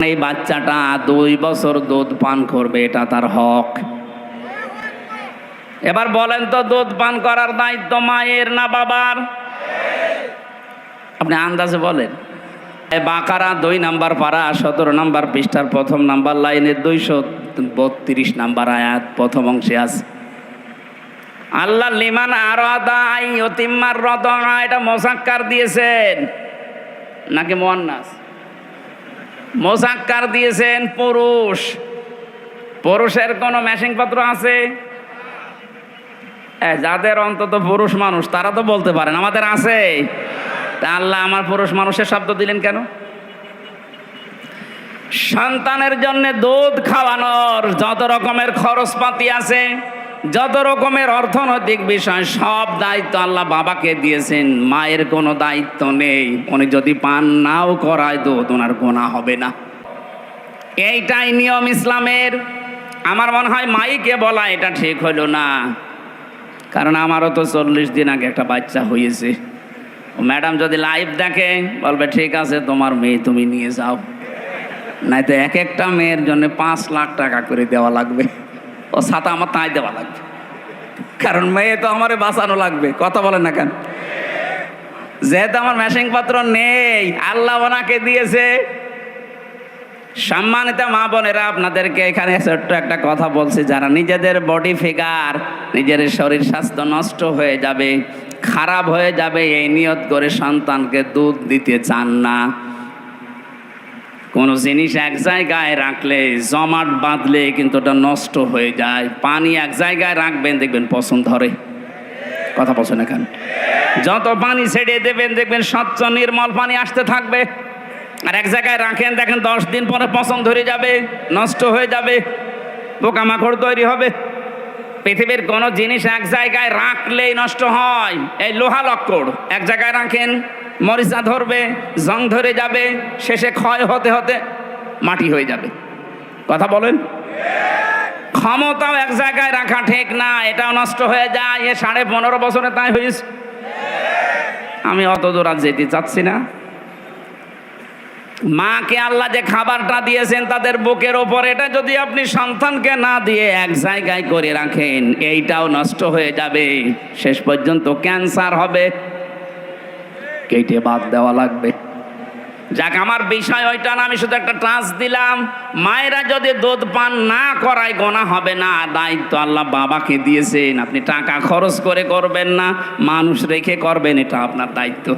এই বাচ্চাটা 2 বছর দুধ পান করবে, এটা তার হক। এবার বলেন তো, দুধ পান করার দায়িত্ব মায়ের না বাবার? আপনি আন্দাজে বলেন। বাকারা 2 নাম্বার পারা 17 নাম্বার পৃষ্ঠার 1ম নাম্বার লাইনের 232 নাম্বার আয়াত প্রথম অংশে আছে, আল্লাহ লিমান আরাদা আন ইউতিম্মার রাদা, এটা মুযাক্কার দিয়েছেন নাকি মুয়ান্নাস? মুযাক্কার দিয়েছেন। পুরুষের কোনো ম্যাচিং পত্র আছে? যাদের অন্তত পুরুষ মানুষ তারা তো বলতে পারেন আমাদের আছে। তা আল্লাহ আমার পুরুষ মানুষের শব্দ দিলেন কেন? সন্তানের জন্য দুধ খাওয়ানোর যত রকমের খরচপাতি আছে, যত রকমের অর্থনৈতিক বিষয়, সব দায়িত্ব আল্লাহ বাবাকে দিয়েছেন। মায়ের কোনো দায়িত্ব নেই। উনি যদি পান নাও করায় দুধ, ওনার গুনাহ হবে না। এইটাই নিয়ম ইসলামের। আমার মনে হয় মাইকে বলা এটা ঠিক হলো না, কারণ আমারও তো 40 দিন আগে একটা বাচ্চা হয়েছে। ম্যাডাম যদি লাইভ দেখে বলবে ঠিক আছে তোমার মেয়ে তুমি নিয়ে যাও, নাই তো এক একটা মেয়ের জন্য 5 লাখ টাকা করে দেওয়া লাগবে। ও সাথে আমার তাই দেওয়া লাগবে, কারণ মেয়ে তো আমারে বাঁচানো লাগবে। কথা বলেন না কেন? যেহেতু আমার ম্যাচিং পত্র নেই, আল্লাহ ওনাকে দিয়েছে। সম্মানিত মা বোনেরা, আপনাদেরকে এখানে ছোট্ট একটা কথা বলছি, যারা নিজেদের বডি ফিগার, নিজের শরীর স্বাস্থ্য নষ্ট হয়ে যাবে, খারাপ হয়ে যাবে, এই নিয়ত করে সন্তানকে দুধ দিতে চান না, কোনো জিনিস এক জায়গায় রাখলে, জমাট বাঁধলে কিন্তু ওটা নষ্ট হয়ে যায়। পানি এক জায়গায় রাখবেন, দেখবেন পছন্দ ধরে। কথা বলছেন না কেন? যত পানি ছেড়ে দেবেন দেখবেন স্বচ্ছ নির্মল পানি আসতে থাকবে। আর এক জায়গায় রাখেন, দেখেন 10 দিন পরে পছন্দ ধরে যাবে, নষ্ট হয়ে যাবে, পোকামাকড় তৈরি হবে। পৃথিবীর কোনো জিনিস এক জায়গায় রাখলেই নষ্ট হয়। এই লোহা লক্কড় এক জায়গায় রাখেন, মরিচা ধরবে, জং ধরে যাবে, শেষে ক্ষয় হতে হতে মাটি হয়ে যাবে। কথা বলেন। ক্ষমতাও এক জায়গায় রাখা ঠিক না, এটাও নষ্ট হয়ে যায়। 15.5 বছরে তাই হয়েছে। আমি অত দূর আর যেতে চাচ্ছি না। মাকে আল্লাহ যে খাবারটা দিয়েছেন তাদের বুকের ওপর, এটা যদি আপনি সন্তানকে না দিয়ে এক জায়গায় করে রাখেন, এইটাও নষ্ট হয়ে যাবে, শেষ পর্যন্ত ক্যান্সার হবে, কেটে বাদ দেওয়া লাগবে। যাক, আমার বিষয় ওইটা না, আমি শুধু একটা টাচ দিলাম। মায়েরা যদি দুধ পান না করায় গোনা হবে না, দায়িত্ব আল্লাহ বাবাকে দিয়েছেন। আপনি টাকা খরচ করে করবেন না, মানুষ রেখে করবেন, এটা আপনার দায়িত্ব।